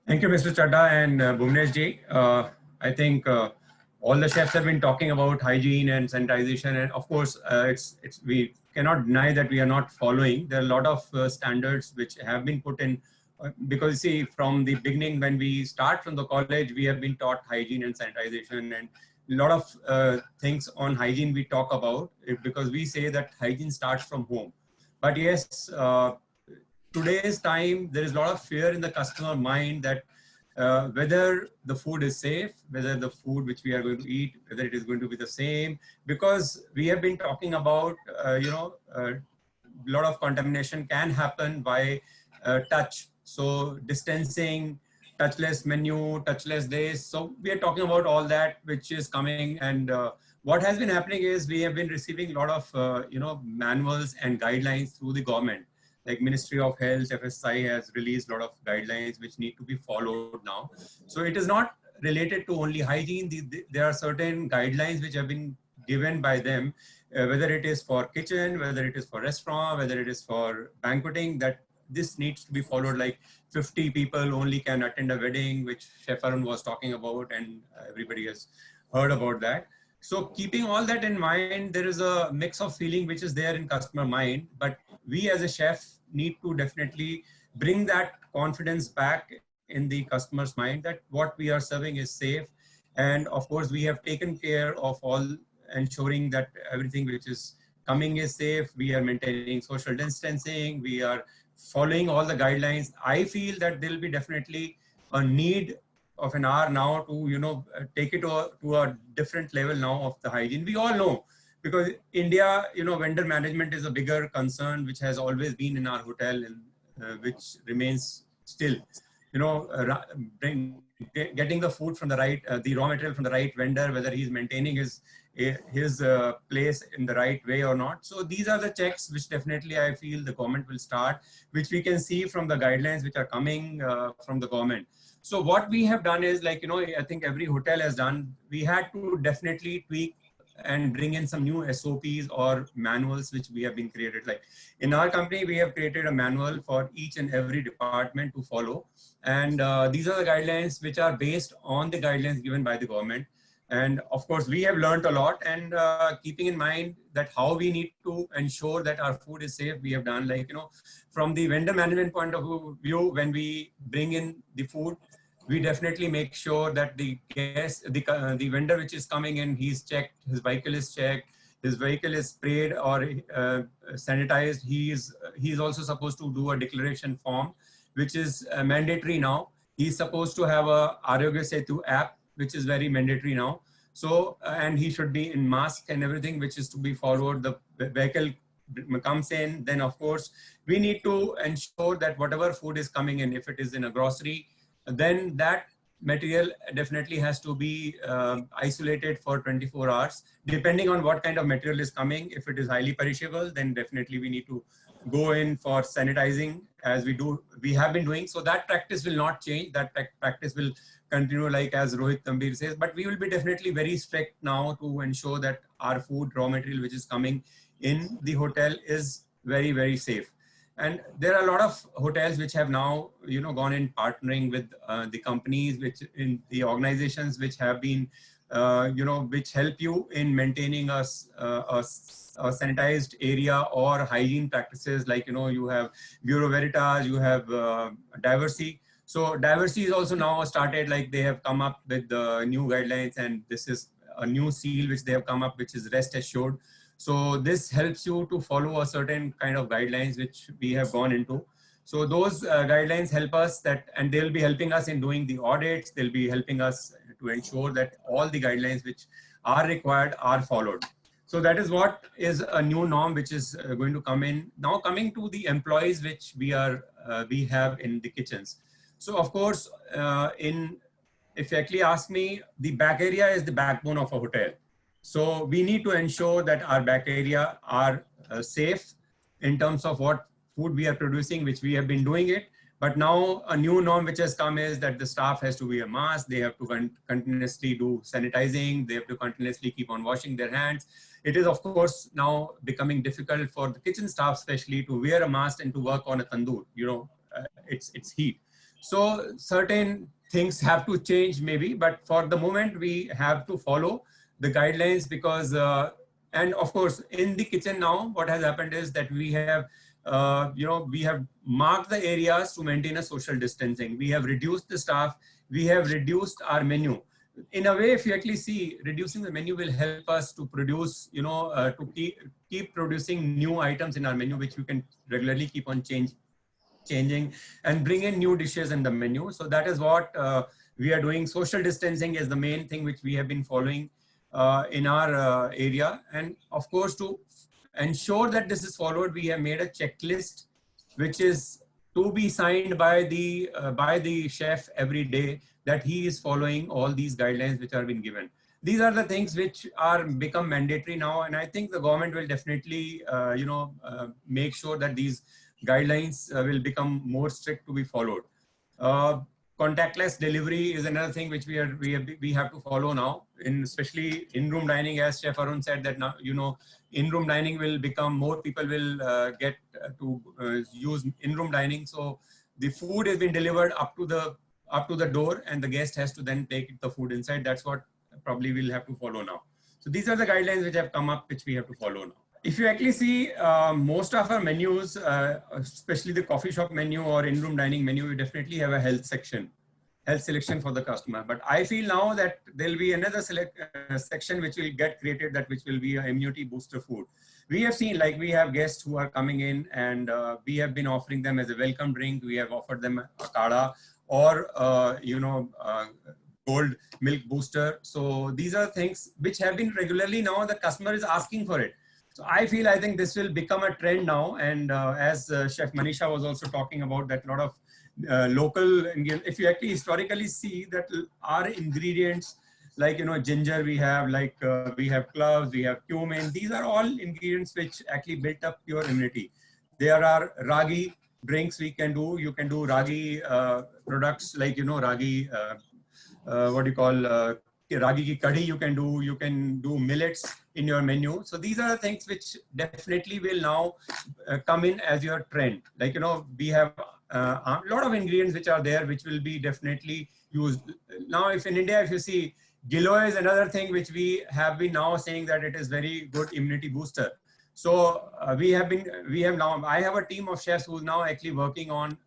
Thank you, Mr. Chadda and Bhuvnesh ji. I think all the chefs have been talking about hygiene and sanitization, and of course, we cannot deny that we are not following. There are a lot of standards which have been put in because see, from the beginning when we start from the college, we have been taught hygiene and sanitization, and a lot of things on hygiene we talk about because we say that hygiene starts from home. But yes, today's time, there is a lot of fear in the customer mind that whether the food is safe, whether the food which we are going to eat, whether it is going to be the same, because we have been talking about, a lot of contamination can happen by touch. So distancing, touchless menu, touchless days. So we are talking about all that which is coming. And what has been happening is we have been receiving a lot of, manuals and guidelines through the government. Like Ministry of Health, FSI has released a lot of guidelines which need to be followed now. So it is not related to only hygiene. There are certain guidelines which have been given by them, whether it is for kitchen, whether it is for restaurant, whether it is for banqueting, that this needs to be followed. Like 50 people only can attend a wedding, which Chef Arun was talking about, and everybody has heard about that. So keeping all that in mind, there is a mix of feeling which is there in customer mind, but we as a chef need to definitely bring that confidence back in the customer's mind that what we are serving is safe. And of course, we have taken care of all, ensuring that everything which is coming is safe. We are maintaining social distancing. We are following all the guidelines. I feel that there will be definitely a need of an hour now to, take it to a different level now of the hygiene. We all know, because India, vendor management is a bigger concern, which has always been in our hotel, and which remains still. Getting the food from the right, the raw material from the right vendor, whether he's maintaining his place in the right way or not. So these are the checks which definitely I feel the government will start, which we can see from the guidelines which are coming from the government. So what we have done is, like, I think every hotel has done, we had to definitely tweak and bring in some new SOPs or manuals which we have been created. Like in our company, we have created a manual for each and every department to follow. And these are the guidelines which are based on the guidelines given by the government. And of course, we have learned a lot, and keeping in mind that how we need to ensure that our food is safe, we have done, like, from the vendor management point of view, when we bring in the food, we definitely make sure that the guest, the vendor which is coming in, he's checked, his vehicle is checked, his vehicle is sprayed or sanitized. He's also supposed to do a declaration form, which is mandatory now. He's supposed to have a Arogya Setu app, which is very mandatory now. So, and he should be in mask and everything, which is to be followed. The vehicle comes in, then of course, we need to ensure that whatever food is coming in, if it is in a grocery, then that material definitely has to be isolated for 24 hours, depending on what kind of material is coming. If it is highly perishable, then definitely we need to go in for sanitizing, as we have been doing. So that practice will not change. That practice will continue, like as Rohit Tambir says, but we will be definitely very strict now to ensure that our food raw material which is coming in the hotel is very, very safe. And there are a lot of hotels which have now, gone in partnering with the companies, which in the organizations which have been, which help you in maintaining a sanitized area or hygiene practices. Like, you have Bureau Veritas, you have Diversity. So Diversity is also now started, like they have come up with the new guidelines, and this is a new seal which they have come up, which is rest assured. So this helps you to follow a certain kind of guidelines which we have gone into. So those guidelines help us and they'll be helping us in doing the audits. They'll be helping us to ensure that all the guidelines which are required are followed. So that is what is a new norm which is going to come in. Now coming to the employees which we have in the kitchens. So of course, if you actually ask me, the back area is the backbone of a hotel. So we need to ensure that our back area are safe in terms of what food we are producing, which we have been doing it. But now a new norm which has come is that the staff has to wear a mask. They have to continuously do sanitizing. They have to continuously keep on washing their hands. It is of course now becoming difficult for the kitchen staff, especially, to wear a mask and to work on a tandoor. It's heat. So certain things have to change maybe, but for the moment we have to follow the guidelines because, and of course in the kitchen now, what has happened is that we have, we have marked the areas to maintain a social distancing. We have reduced the staff. We have reduced our menu. In a way, if you actually see, reducing the menu will help us to produce, to keep producing new items in our menu, which we can regularly keep on changing and bring in new dishes in the menu. So that is what we are doing. Social distancing is the main thing which we have been following in our area. And of course, to ensure that this is followed, we have made a checklist which is to be signed by the chef every day, that he is following all these guidelines which are been given. These are the things which are become mandatory now, and I think the government will definitely make sure that these guidelines will become more strict to be followed. Contactless delivery is another thing which we have to follow now, especially in-room dining. As Chef Arun said, that now in-room dining will become, more people will get to use in-room dining. So the food has been delivered up to the door, and the guest has to then take the food inside. That's what probably we'll have to follow now. So these are the guidelines which have come up, which we have to follow now. If you actually see most of our menus, especially the coffee shop menu or in-room dining menu, we definitely have a health selection for the customer. But I feel now that there'll be another section which will get created, that which will be an immunity booster food. We have seen, like, we have guests who are coming in, and we have been offering them as a welcome drink. We have offered them a kada or gold milk booster. So these are things which have been regularly, now the customer is asking for it. So I think this will become a trend now. And as Chef Manisha was also talking about, that a lot of local ingredients, if you actually historically see that our ingredients, like, ginger we have, like we have cloves, we have cumin. These are all ingredients which actually built up your immunity. There are ragi drinks we can do. You can do ragi products, like, ragi, what do you call, ragi ki kadhi you can do millets in your menu. So these are the things which definitely will now come in as your trend. Like, we have a lot of ingredients which are there, which will be definitely used. Now, if in India, if you see, giloy is another thing which we have been now saying that it is very good immunity booster. So I have a team of chefs who's now actually working on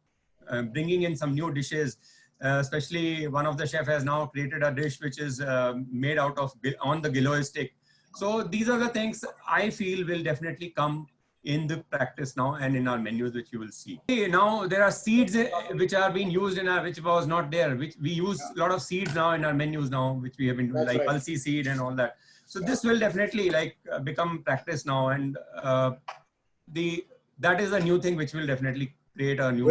bringing in some new dishes. Especially one of the chef has now created a dish which is made out of on the giloy stick. So these are the things I feel will definitely come in the practice now and in our menus, which you will see. Now there are seeds which are being used in our, which was not there, which we use a lot of seeds now in our menus now, which we have been doing, like pulsi seed and all that. So this will definitely become practice now, and that is a new thing which will definitely create a new